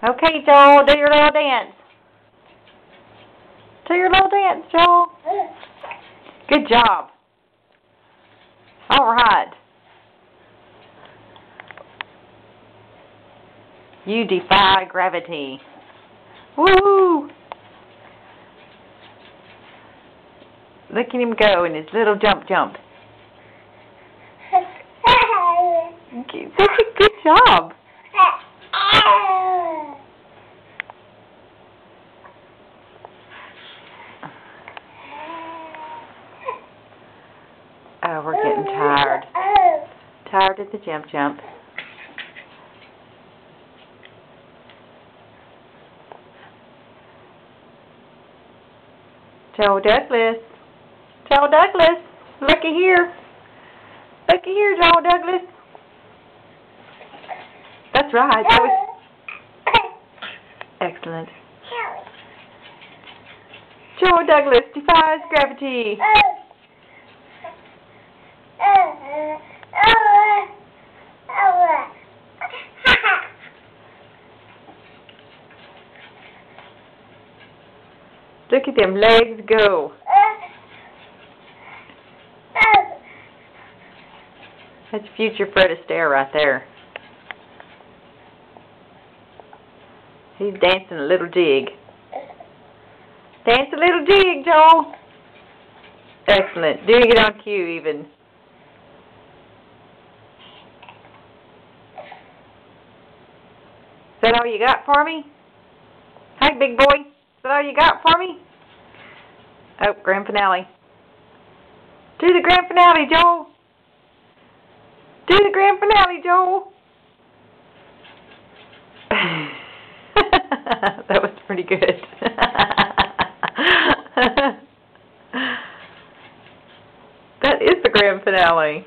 Okay, Joel, do your little dance. Do your little dance, Joel. Good job. All right. You defy gravity. Woo! Look at him go in his little jump. Such a good job. Oh, we're getting tired. Tired of the jump. Joel Douglas. Joel Douglas. Looky here. Looky here, Joel Douglas. That's right. That was excellent. Joel Douglas defies gravity. Look at them legs go. That's future Fred Astaire right there. He's dancing a little jig. Dance a little jig, Joel. Excellent. Doing it on cue even. Is that all you got for me? Hey, big boy. Is that all you got for me? Oh, grand finale. Do the grand finale, Joel. Do the grand finale, Joel. That was pretty good. That is the grand finale.